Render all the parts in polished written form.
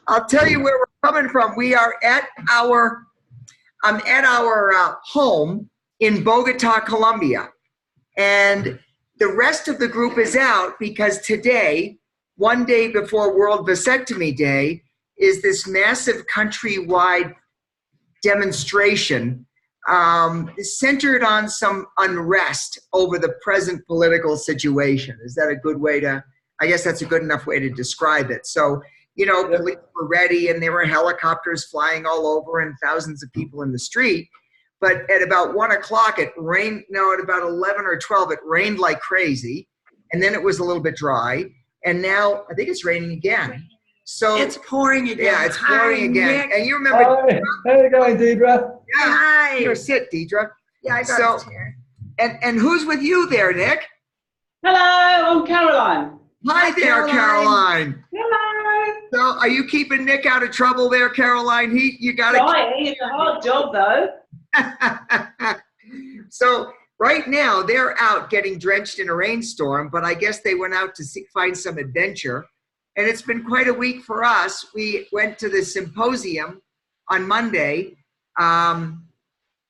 I'll tell you where we're coming from. We are at I'm at our home in Bogota, Colombia. And the rest of the group is out because today, one day before World Vasectomy Day, is this massive countrywide demonstration centered on some unrest over the present political situation. Is that a good way to, I guess that's a good enough way to describe it. So, you know, police were ready and there were helicopters flying all over and thousands of people in the street. But at about 1 o'clock, it rained, no, at about 11 or 12, it rained like crazy. And then it was a little bit dry. And now I think it's raining again. So it's pouring again. Yeah, it's pouring again. And you remember. Hi. How you going, Deidre? Yeah. Hi. Here, sit, Deidre. Yeah, I got it here. And who's with you there, Nick? Hello, I'm Caroline. Hi there, Caroline. Hello. So are you keeping Nick out of trouble there, Caroline? You got to. Trying. It's a hard job, though. So right now they're out getting drenched in a rainstorm, but I guess they went out to find some adventure. And it's been quite a week for us. We went to the symposium on Monday at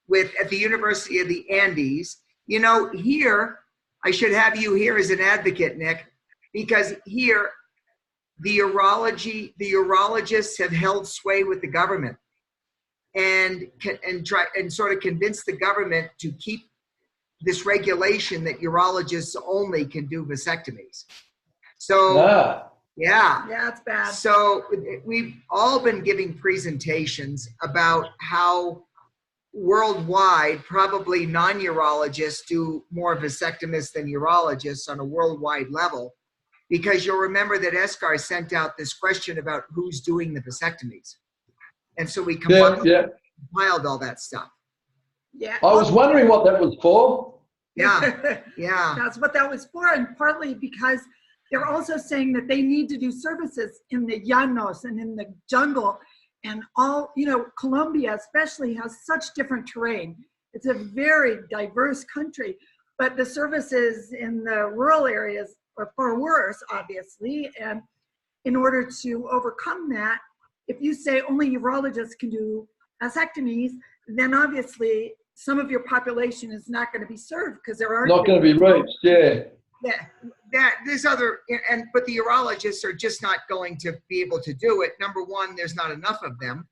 the University of the Andes. You know, here, I should have you here as an advocate, Nick, because here the urologists have held sway with the government and sort of convince the government to keep this regulation that urologists only can do vasectomies. So yeah, it's bad. So we've all been giving presentations about how worldwide, probably non-urologists do more vasectomists than urologists on a worldwide level, because you'll remember that ESCAR sent out this question about who's doing the vasectomies. And so we compiled all that stuff. Yeah. I was wondering what that was for. Yeah, yeah. That's what that was for, and partly because they're also saying that they need to do services in the llanos and in the jungle, and all, you know, Colombia especially has such different terrain. It's a very diverse country, but the services in the rural areas are far worse, obviously, and in order to overcome that, if you say only urologists can do vasectomies, then obviously some of your population is not going to be served because there aren't. Not going to be reached, yeah. But the urologists are just not going to be able to do it. Number one, there's not enough of them.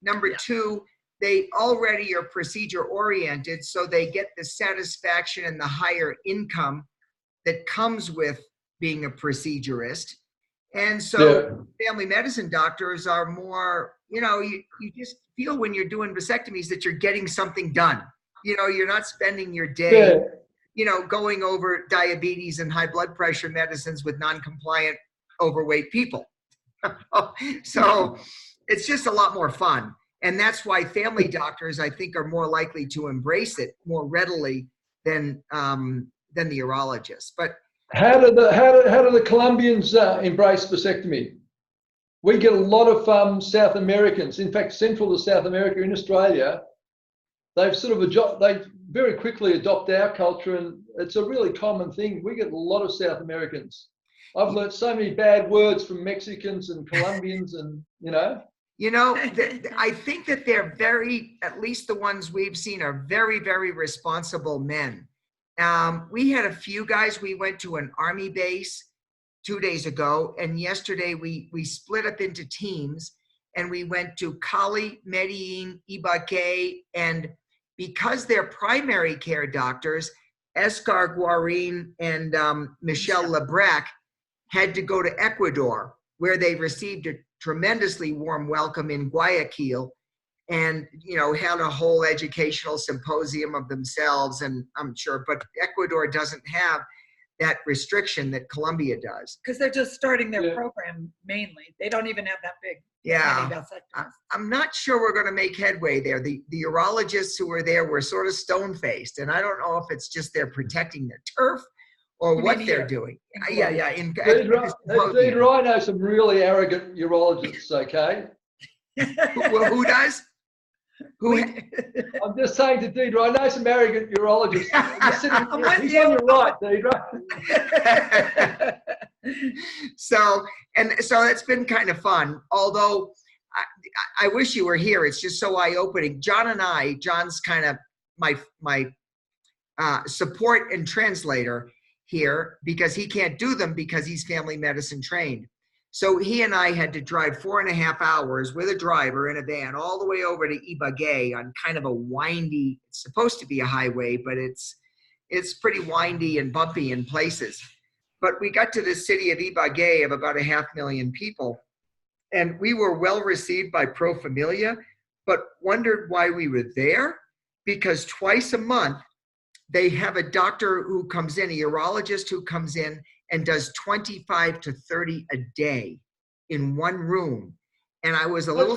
Number two, they already are procedure oriented, so they get the satisfaction and the higher income that comes with being a procedurist. And so family medicine doctors are more, you know, you just feel when you're doing vasectomies that you're getting something done. You know, you're not spending your day, you know, going over diabetes and high blood pressure medicines with non-compliant overweight people. So it's just a lot more fun. And that's why family doctors, I think, are more likely to embrace it more readily than the urologists. But how do the Colombians embrace vasectomy? We get a lot of South Americans, in fact, central to South America in Australia. They've sort of they very quickly adopt our culture, and it's a really common thing. We get a lot of South Americans. I've learned so many bad words from Mexicans and Colombians, and you know. You know, I think that they're at least the ones we've seen are very, very responsible men. We had a few guys. We went to an army base 2 days ago, and yesterday we split up into teams, and we went to Cali, Medellin, Ibagué, and because they're primary care doctors, Escar Guarin and Michelle Lebrec had to go to Ecuador, where they received a tremendously warm welcome in Guayaquil, and you know, had a whole educational symposium of themselves. And I'm sure, but Ecuador doesn't have that restriction that Colombia does. Because they're just starting their program mainly. They don't even have that big. Yeah, I'm not sure we're going to make headway there. The urologists who were there were sort of stone-faced, and I don't know if it's just they're protecting their turf or what they're doing. Yeah. Deidre, I know some really arrogant urologists, okay? Who does? Who? I'm just saying to Deidre, I know some arrogant urologists. He's on your right, Deidre. So it's been kind of fun. Although I wish you were here. It's just so eye-opening. John's kind of my support and translator here, because he can't do them because he's family medicine trained. So he and I had to drive 4.5 hours with a driver in a van all the way over to Ibagué on kind of a windy, it's supposed to be a highway, but it's pretty windy and bumpy in places. But we got to the city of Ibagué of about 500,000 people, and we were well received by Pro Familia, but wondered why we were there, because twice a month they have a doctor who comes in, a urologist who comes in and does 25 to 30 a day in one room. And I was a little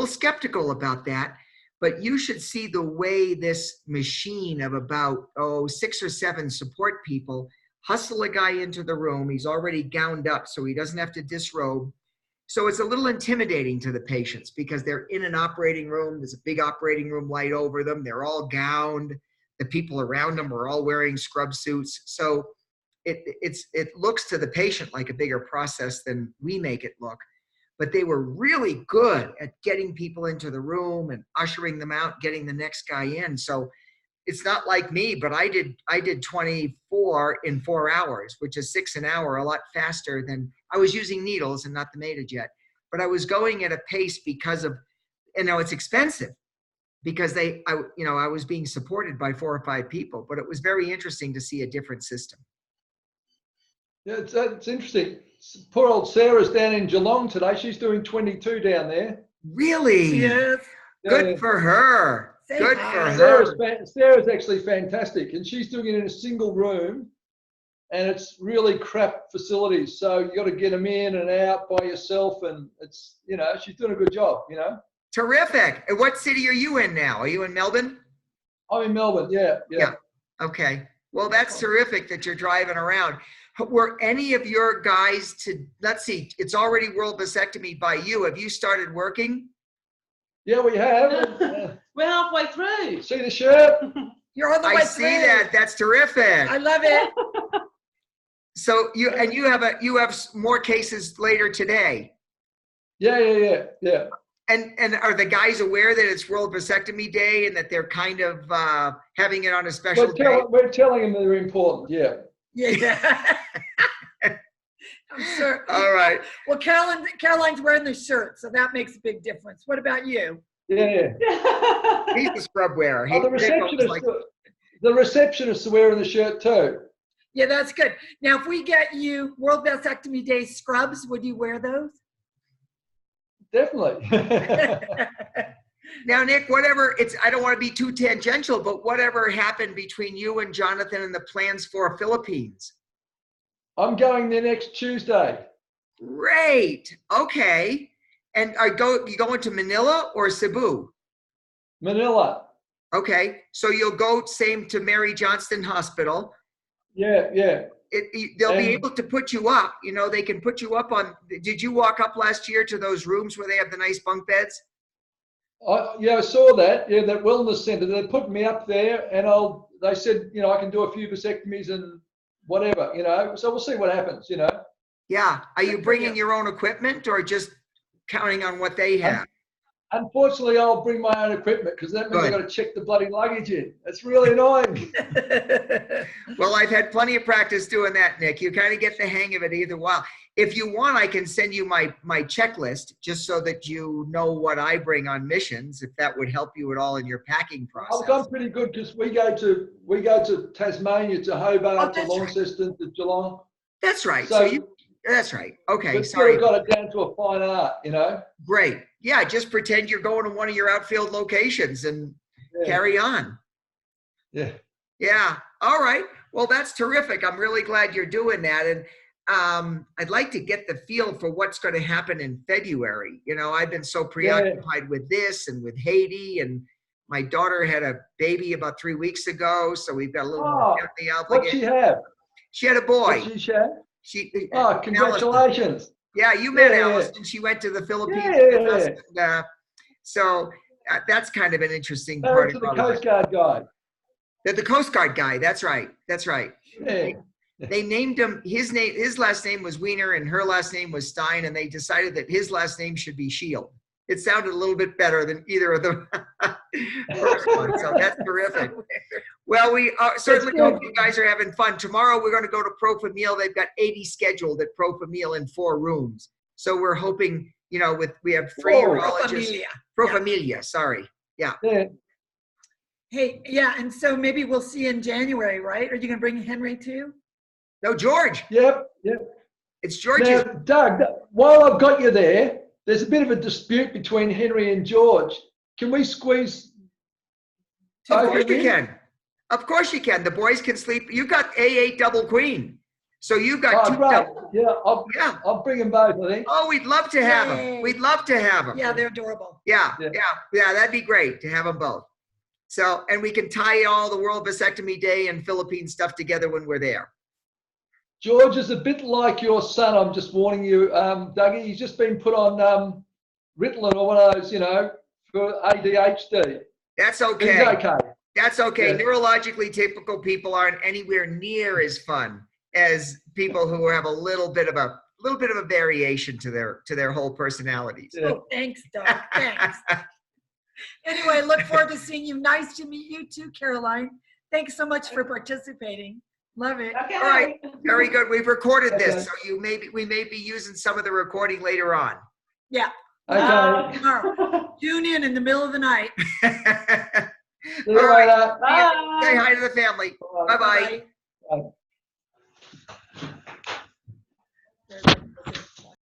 skeptical about that, but you should see the way this machine of about 6 or 7 support people hustle a guy into the room. He's already gowned up, so he doesn't have to disrobe. So it's a little intimidating to the patients because they're in an operating room. There's a big operating room light over them. They're all gowned. The people around them are all wearing scrub suits. So it looks to the patient like a bigger process than we make it look. But they were really good at getting people into the room and ushering them out, getting the next guy in. So it's not like me, but I did 24 in 4 hours, which is 6 an hour, a lot faster than I was using needles and not the Demediuk. But I was going at a pace because of, it's expensive because I was being supported by 4 or 5 people, but it was very interesting to see a different system. Yeah, it's interesting. Poor old Sarah's down in Geelong today. She's doing 22 down there. Really? Yes. Good for her. Good for her. Sarah's actually fantastic, and she's doing it in a single room, and it's really crap facilities. So you got to get them in and out by yourself, and it's she's doing a good job. Terrific. And what city are you in now? Are you in Melbourne? I'm in Melbourne. Yeah. Okay. Well, that's terrific that you're driving around. Were any of your guys let's see, it's already World Vasectomy by you. Have you started working? Yeah, we have. We're halfway through. See the shirt? You're on the way I see that. That's terrific. I love it. So you have more cases later today. Yeah. And are the guys aware that it's World Vasectomy Day and that they're kind of having it on a special day? We're telling them they're important. Yeah. Yeah. I'm sure. All right. Well, Caroline's wearing the shirt, so that makes a big difference. What about you? Yeah. He's the scrub wearer. The receptionist are wearing the shirt too. Yeah, that's good. Now, if we get you World Vasectomy Day scrubs, would you wear those? Definitely. Now, Nick, I don't want to be too tangential, but whatever happened between you and Jonathan and the plans for Philippines? I'm going there next Tuesday. Great. Okay. And you going to Manila or Cebu? Manila. Okay. So you'll go same to Mary Johnston Hospital. Yeah. They'll be able to put you up. They can put you up on. Did you walk up last year to those rooms where they have the nice bunk beds? I saw that. Yeah, that wellness center. They put me up there, and they said, I can do a few vasectomies and whatever, So we'll see what happens, Yeah. Are you bringing your own equipment or just counting on what they have? Unfortunately, I'll bring my own equipment because that means I've got to check the bloody luggage in. That's really annoying. Well, I've had plenty of practice doing that, Nick. You kind of get the hang of it either while. If you want, I can send you my checklist just so that you know what I bring on missions, if that would help you at all in your packing process. I'm pretty good because we go to Tasmania, to Hobart, to Launceston, to Geelong. That's right. That's right. Okay. We've Sorry. got it down to a fine art, Great. Yeah. Just pretend you're going to one of your outfield locations and carry on. Yeah. Yeah. All right. Well, that's terrific. I'm really glad you're doing that. And I'd like to get the feel for what's going to happen in February. I've been so preoccupied with this and with Haiti, and my daughter had a baby about 3 weeks ago. So we've got a little more family obligation. What'd she have? She had a boy. What'd she have? Congratulations. Yeah, you met Alice, and she went to the Philippines with us. And, so That's kind of an interesting Married part to of the our Coast life. Guard guy. The Coast Guard guy. That's right. That's right. Yeah. They named him, his last name was Wiener and her last name was Stein, and they decided that his last name should be Shield. It sounded a little bit better than either of the first one, so that's terrific. Well, we certainly hope you guys are having fun. Tomorrow we're going to go to Pro Famille. They've got 80 scheduled at Pro Famille in 4 rooms. So we're hoping, you know, we have 3 Whoa. urologists. Familia. Pro Yeah. Familia, sorry. Yeah. Yeah. Hey, yeah, and so maybe we'll see you in January, right? Are you gonna bring Henry too? No, George. Yep. It's George's. Now, Doug, while I've got you there, there's a bit of a dispute between Henry and George. Can we squeeze? Of course you can. Of course you can. The boys can sleep. You got A8 double queen. So you've got 2 right. double. Yeah, I'll bring them both, I think. Oh, we'd love to have them. Yay. We'd love to have them. Yeah, they're adorable. Yeah, Yeah. that'd be great to have them both. So, and we can tie all the World Vasectomy Day and Philippine stuff together when we're there. George is a bit like your son, I'm just warning you, Dougie. He's just been put on Ritalin or one of those, you know, for ADHD. That's He's okay. okay. That's okay. Yeah. Neurologically typical people aren't anywhere near as fun as people who have a little bit of a variation to their whole personalities. Yeah. Oh, thanks, Doug. Thanks. Anyway, look forward to seeing you. Nice to meet you too, Caroline. Thanks so much for participating. Love it. Okay. All right, very good. We've recorded Okay. this, so we may be using some of the recording later on. Yeah. Okay. Tomorrow. Tune in the middle of the night. See you All right. later. Bye. Say hi to the family. Bye-bye. Bye-bye. Bye.